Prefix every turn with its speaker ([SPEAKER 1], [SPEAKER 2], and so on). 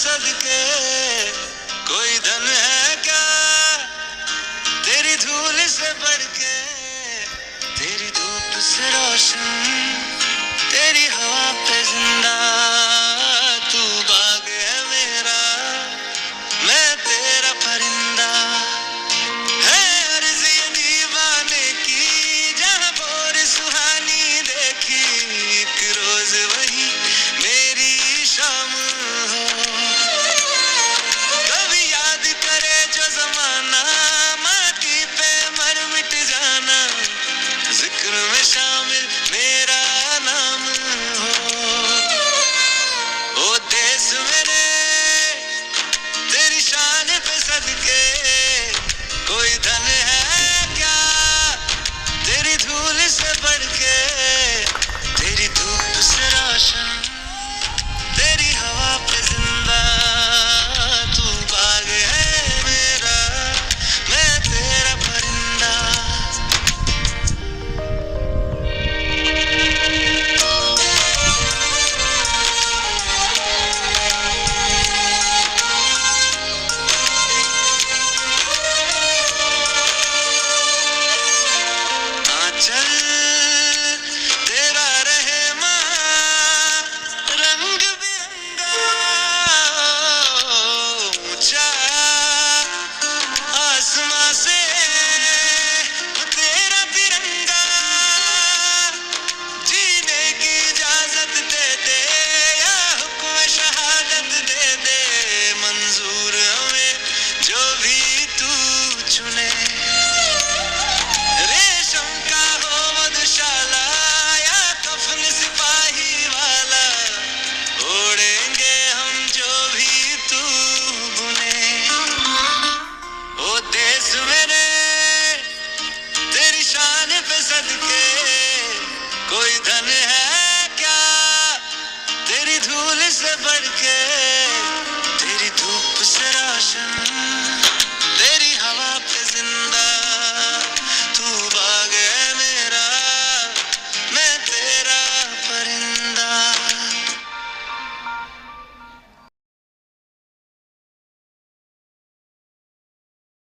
[SPEAKER 1] सदके कोई धन है क्या तेरी धूल से बढ़ के, तेरी धूप से रोशन, तेरी हवा पे जिंदा। तू बाग है मेरा, मैं तेरा परिंदा। है अर्ज़ ये दीवाने की, जहाँ भोर सुहानी देखी, एक रोज वही मेरी शाम हो। कभी याद करे जो जमाना, माटी पे मर मिट जाना, जिक्र में शामिल मेरा नाम हो। ओ देश मेरे तेरी शान पे सदके कोई धन है क्या तेरी धूल से बढ़ के, तेरी धूप से रोशन, तेरी हवा पे जिंदा। तू बाग है मेरा, मैं तेरा परिंदा। आंचल तेरा रहे माँ, रंग बिरंगा ऊंचा आसमां से तेरा तिरंगा। जीने की इजाजत दे दे या हुक्म शहादत दे दे, मंजूर हमें जो भी तू चुने। रेशम का हो मधुशाला या कफन सिपाही वाला, ओढ़ेंगे हम जो भी तू बुने। ओ देश मेरे तेरी शान पे सदके कोई धन है क्या तेरी धूल से बढ़ के,